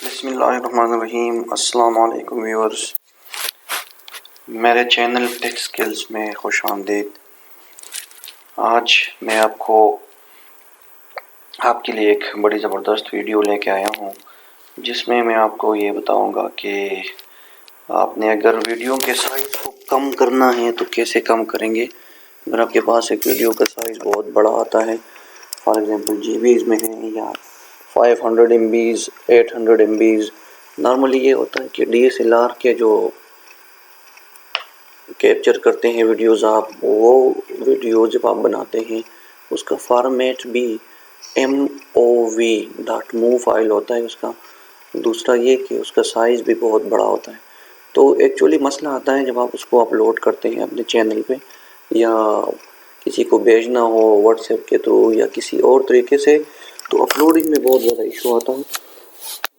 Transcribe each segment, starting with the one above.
बिस्मिल्लाहिर्रहमानिर्रहीम। अस्सलाम वालेकुम व्यूअर्स, मेरे चैनल टेक स्किल्स में खुश आमदीद। आज मैं आपके लिए एक बड़ी ज़बरदस्त वीडियो लेके आया हूँ, जिसमें मैं आपको ये बताऊँगा कि आपने अगर वीडियो के साइज़ को कम करना है तो कैसे कम करेंगे। अगर आपके पास एक वीडियो का साइज़ बहुत बड़ा आता है, फॉर एग्ज़ाम्पल जीबीज़ में है या 500 MBs 800 MBs, नॉर्मली ये होता है कि DSLR के जो कैप्चर करते हैं वीडियोज़, आप वो वीडियो जब आप बनाते हैं उसका फॉर्मेट भी MOV.MOV फाइल होता है उसका। दूसरा ये कि उसका साइज़ भी बहुत बड़ा होता है। तो एक्चुअली मसला आता है जब आप उसको अपलोड करते हैं अपने चैनल पे, या किसी को भेजना हो व्हाट्सएप के थ्रू या किसी और तरीके से, तो अपलोडिंग में बहुत ज़्यादा इशू आता है।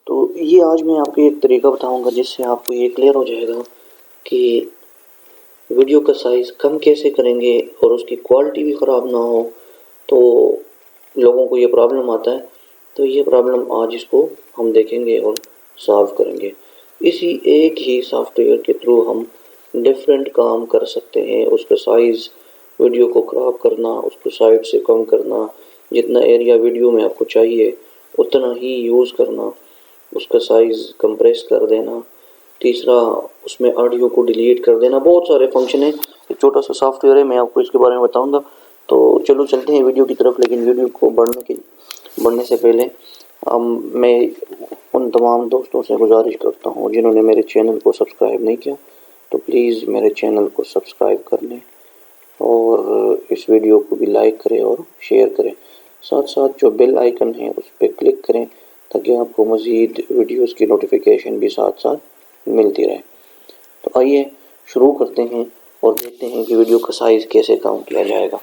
तो ये आज मैं आपको एक तरीका बताऊंगा जिससे आपको ये क्लियर हो जाएगा कि वीडियो का साइज़ कम कैसे करेंगे और उसकी क्वालिटी भी ख़राब ना हो। तो लोगों को ये प्रॉब्लम आता है, तो ये प्रॉब्लम आज इसको हम देखेंगे और सॉल्व करेंगे। इसी एक ही सॉफ्टवेयर के थ्रू हम डिफरेंट काम कर सकते हैं। उसका साइज़, वीडियो को क्रॉप करना, उसको साइड से कम करना, जितना एरिया वीडियो में आपको चाहिए उतना ही यूज़ करना, उसका साइज़ कंप्रेस कर देना, तीसरा उसमें ऑडियो को डिलीट कर देना। बहुत सारे फंक्शन है, एक छोटा सा सॉफ्टवेयर है, मैं आपको इसके बारे में बताऊंगा। तो चलो चलते हैं वीडियो की तरफ। लेकिन वीडियो को बढ़ने से पहले मैं उन तमाम दोस्तों से गुजारिश करता हूँ जिन्होंने मेरे चैनल को सब्सक्राइब नहीं किया, तो प्लीज़ मेरे चैनल को सब्सक्राइब कर लें और इस वीडियो को भी लाइक करें और शेयर करें। साथ साथ जो बेल आइकन है उस पर क्लिक करें ताकि आपको मज़ीद वीडियोस की नोटिफिकेशन भी साथ साथ मिलती रहे। तो आइए शुरू करते हैं और देखते हैं कि वीडियो का साइज़ कैसे कम किया जाएगा।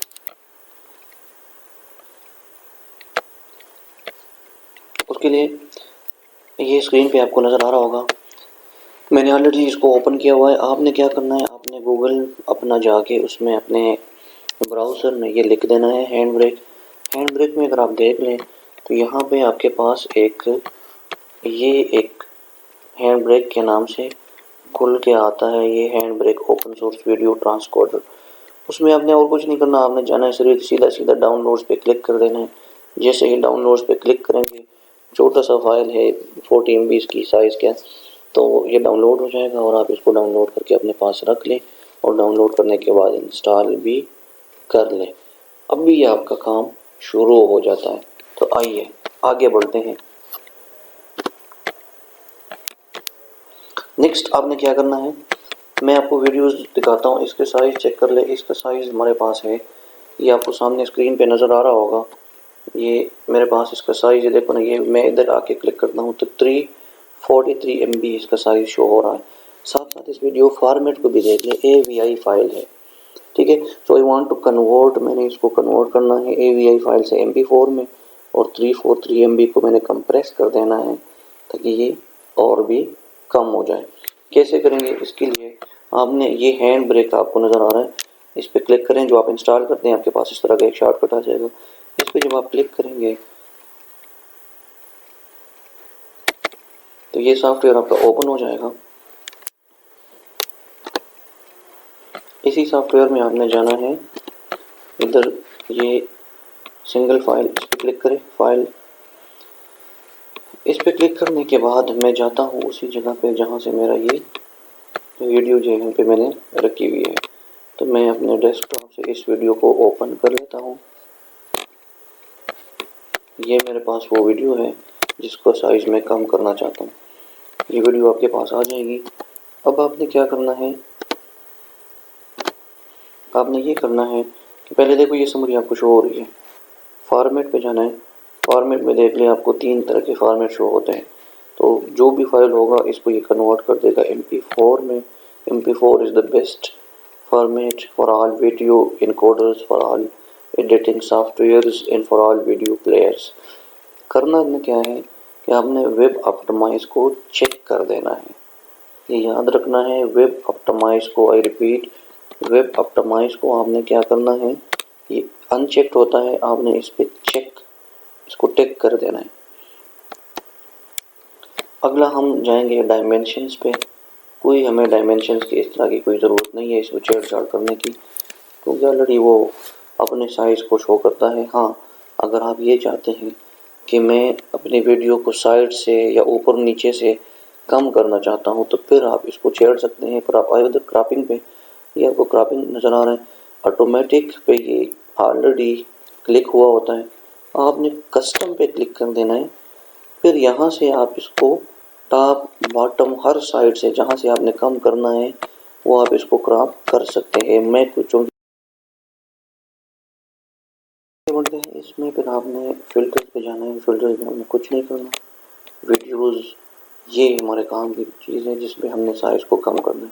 उसके लिए ये स्क्रीन पे आपको नज़र आ रहा होगा, मैंने ऑलरेडी इसको ओपन किया हुआ है। आपने क्या करना है, आपने गूगल अपना जाके उसमें अपने ब्राउज़र में ये लिख देना है हैंड ब्रेक। हैंड ब्रेक में अगर आप देख लें तो यहाँ पे आपके पास एक हैंड ब्रेक के नाम से खुल के आता है, ये HandBrake open source video transcoder. उसमें आपने और कुछ नहीं करना, आपने जाना है सिर्फ सीधा डाउनलोड्स पे क्लिक कर देना है। जैसे ही डाउनलोड्स पे क्लिक करेंगे, छोटा सा फाइल है 40 MB की साइज़ का, तो ये डाउनलोड हो जाएगा और आप इसको डाउनलोड करके अपने पास रख लें और डाउनलोड करने के बाद इंस्टॉल भी कर लें। अब भी ये आपका काम शुरू हो जाता है। तो आइए आगे बढ़ते हैं। नेक्स्ट आपने क्या करना है, मैं आपको वीडियोस दिखाता हूँ, इसके साइज़ चेक कर ले। इसका साइज़ हमारे पास है, ये आपको सामने स्क्रीन पे नज़र आ रहा होगा। ये मेरे पास इसका साइज़ है, देखो ना, ये मैं इधर आके क्लिक करता हूँ तो 343 MB इसका साइज़ शो हो रहा है। साथ साथ इस वीडियो फॉर्मेट को भी देख लें, AVI फाइल है, ठीक है। सो आई वांट टू कन्वर्ट, मैंने इसको कन्वर्ट करना है AVI फाइल से MP4 में, और 343 MB को मैंने कंप्रेस कर देना है ताकि ये और भी कम हो जाए। कैसे करेंगे, इसके लिए आपने ये हैंड ब्रेक आपको नज़र आ रहा है, इस पर क्लिक करें। जो आप इंस्टॉल करते हैं आपके पास इस तरह का एक शॉर्टकट आ जाएगा। इस पर जब आप क्लिक करेंगे तो ये सॉफ्टवेयर आपका ओपन हो जाएगा। इसी सॉफ्टवेयर में आपने जाना है इधर, ये सिंगल फाइल, इस पर क्लिक करें, फाइल। इस पर क्लिक करने के बाद मैं जाता हूँ उसी जगह पे जहाँ से मेरा ये वीडियो जो यहाँ पे मैंने रखी हुई है। तो मैं अपने डेस्कटॉप से इस वीडियो को ओपन कर लेता हूँ। ये मेरे पास वो वीडियो है जिसको साइज़ में कम करना चाहता हूँ। ये वीडियो आपके पास आ जाएगी। अब आपने क्या करना है, आपने ये करना है कि पहले देखो ये समरी आपको शो हो रही है, फॉर्मेट पे जाना है। फॉर्मेट में देख लिया, आपको 3 तरह के फॉर्मेट शो होते हैं। तो जो भी फाइल होगा इसको ये कन्वर्ट कर देगा MP4 में। MP4 is the best format for all video encoders, for all editing softwares and for all video players. करना क्या है कि आपने वेब ऑप्टिमाइज को चेक कर देना है, ये याद रखना है। वेब ऑप्टिमाइज को, आई रिपीट, वेब ऑप्टिमाइज को आपने क्या करना है, ये अनचेक्ड होता है, आपने इस पर इसको टिक कर देना है। अगला हम जाएंगे डायमेंशंस पे। कोई हमें डायमेंशंस की इस तरह की कोई ज़रूरत नहीं है इसको छेड़छाड़ करने की, क्योंकि ऑलरेडी वो अपने साइज़ को शो करता है। हाँ, अगर आप ये चाहते हैं कि मैं अपनी वीडियो को साइड से या ऊपर नीचे से कम करना चाहता हूँ तो फिर आप इसको छेड़ सकते हैं। पर आप आए उधर क्रॉपिंग पे, ये आपको क्रॉपिंग नज़र आ रहा है, ऑटोमेटिक पे ये ऑलरेडी क्लिक हुआ होता है। आपने कस्टम पे क्लिक कर देना है, फिर यहाँ से आप इसको टॉप बॉटम हर साइड से जहाँ से आपने कम करना है वो आप इसको क्रॉप कर सकते हैं। मैं कुछ बढ़ते हैं इसमें, फिर आपने फिल्टर पे जाना है। फिल्टर में हमने कुछ नहीं करना, वीडियोज़ ये हमारे काम की चीज़ है जिसमें हमने साइज़ को कम करना है।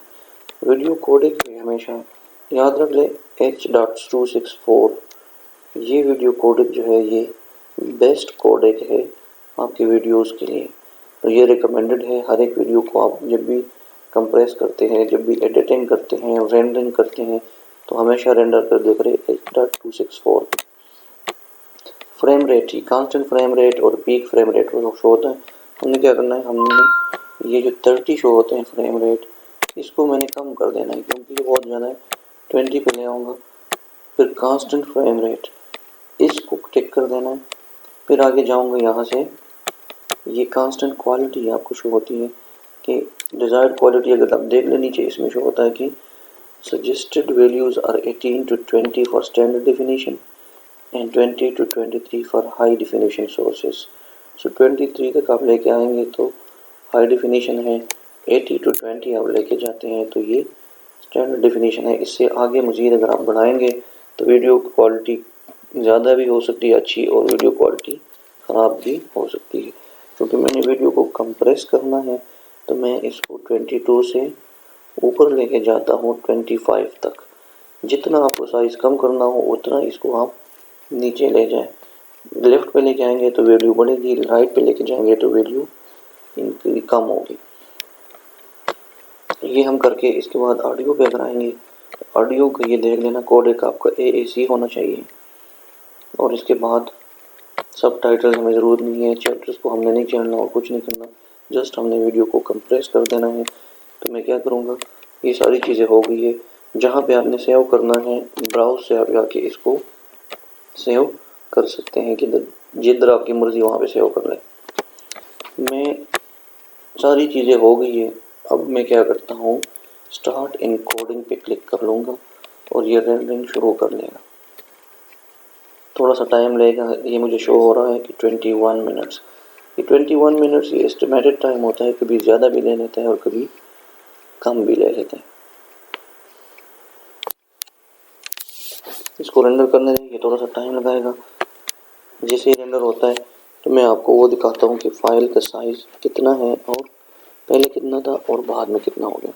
वीडियो कोडेक पे हमेशा याद रख ले H.264, ये वीडियो कोडेक जो है ये बेस्ट कोडेक है आपकी वीडियोस के लिए। तो ये रिकमेंडेड है। हर एक वीडियो को आप जब भी कंप्रेस करते हैं, जब भी एडिटिंग करते हैं, रेंडरिंग करते हैं, तो हमेशा रेंडर कर दिया करें H.264। फ्रेम रेट ही कांस्टेंट फ्रेम रेट और पीक फ्रेम रेट वो शो होता है। हमने क्या करना है, हमने ये जो 30 शो होते हैं फ्रेम रेट, इसको मैंने कम कर देना है क्योंकि ये बहुत ज़्यादा है। 20 पे ले आऊँगा, फिर कांस्टेंट फ्रेम रेट इसको टिक कर देना है। फिर आगे जाऊँगा, यहाँ से ये कांस्टेंट क्वालिटी आपको शो होती है कि डिज़ायर्ड क्वालिटी अगर आप देख लें नीचे इसमें शो होता है कि suggested values are 18 to 20 for standard definition and 20 to 23 for high definition sources. So 23 तक आप लेके आएंगे तो हाई डेफिनेशन है, 80 to 20 आप लेके जाते हैं तो ये स्टैंडर्ड डेफिनेशन है। इससे आगे मज़ीद अगर आप बढ़ाएंगे तो वीडियो क्वालिटी ज़्यादा भी हो सकती है अच्छी, और वीडियो क्वालिटी ख़राब भी हो सकती है। क्योंकि मैंने वीडियो को कंप्रेस करना है तो मैं इसको 22 से ऊपर लेके जाता हूँ 25 तक। जितना आपको साइज़ कम करना हो उतना इसको आप नीचे ले जाएं। लेफ़्ट पे लेके आएंगे तो वैल्यू बढ़ेगी, राइट पे लेके जाएंगे तो वैल्यू इनकी कम होगी। ये हम करके इसके बाद ऑडियो पे अगर आएंगे, ऑडियो का ये देख लेना कोडेक आपका AAC होना चाहिए। और इसके बाद सब टाइटल हमें ज़रूरत नहीं है, चैप्टर्स को हमने नहीं चढ़ना और कुछ नहीं करना, जस्ट हमने वीडियो को कंप्रेस कर देना है। तो मैं क्या करूँगा, ये सारी चीज़ें हो गई है। जहाँ पे आपने सेव करना है ब्राउज से आप जाके इसको सेव कर सकते हैं कि जिधर आपकी मर्ज़ी वहाँ पे सेव कर लें। मैं सारी चीज़ें हो गई है, अब मैं क्या करता हूँ, स्टार्ट इनकोडिंग पे क्लिक कर लूँगा और ये रेंडरिंग शुरू कर लेगा। थोड़ा सा टाइम लेगा, ये मुझे शो हो रहा है कि 21 मिनट्स। ये 21 मिनट्स ये एस्टिमेटेड टाइम होता है, कभी ज़्यादा भी ले लेता है और कभी कम भी ले लेते हैं। इसको रेंडर करने देंगे, थोड़ा सा टाइम लगाएगा। जैसे ही रेंडर होता है तो मैं आपको वो दिखाता हूँ कि फ़ाइल का साइज़ कितना है और पहले कितना था और बाद में कितना हो गया।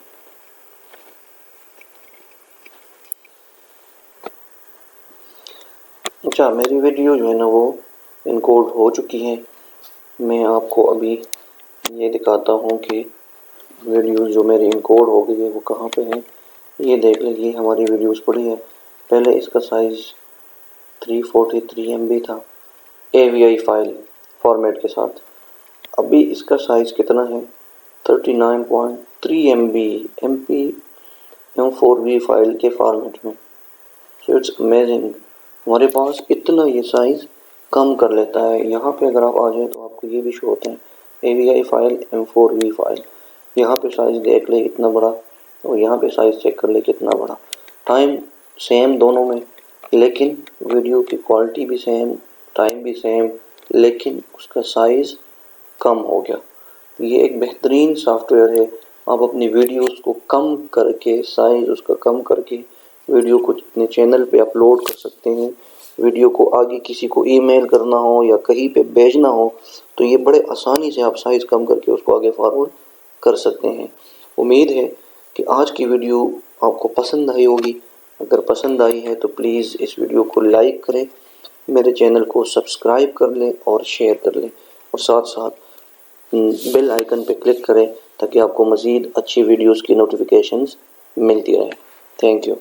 अच्छा, मेरी वीडियो जो है ना वो इनकोड हो चुकी है। मैं आपको अभी ये दिखाता हूँ कि वीडियो जो मेरी इनकोड हो गई है वो कहाँ पे है। ये देख लीजिए, हमारी वीडियोस पड़ी है। पहले इसका साइज़ 343 MB था AVI फाइल फॉर्मेट के साथ। अभी इसका साइज़ कितना है, 39.3 MB MP4V फाइल के फॉर्मेट में। सो इट्स अमेजिंग, हमारे पास इतना ये साइज़ कम कर लेता है। यहाँ पे अगर आप आ जाए तो आपको ये भी शो होता है AVI फाइल M4V फाइल। यहाँ पे साइज़ देख ले इतना बड़ा और यहाँ पे साइज़ चेक कर ले कितना बड़ा। टाइम सेम दोनों में, लेकिन वीडियो की क्वालिटी भी सेम, टाइम भी सेम, लेकिन उसका साइज़ कम हो गया। ये एक बेहतरीन सॉफ्टवेयर है। आप अपनी वीडियोस को कम करके, साइज़ उसका कम करके वीडियो को अपने चैनल पे अपलोड कर सकते हैं। वीडियो को आगे किसी को ईमेल करना हो या कहीं पे भेजना हो तो ये बड़े आसानी से आप साइज़ कम करके उसको आगे फॉरवर्ड कर सकते हैं। उम्मीद है कि आज की वीडियो आपको पसंद आई होगी। अगर पसंद आई है तो प्लीज़ इस वीडियो को लाइक करें, मेरे चैनल को सब्सक्राइब कर लें और शेयर कर लें, और साथ साथ बेल आइकन पे क्लिक करें ताकि आपको मज़ीद अच्छी वीडियोस की नोटिफिकेशंस मिलती रहे। Thank you.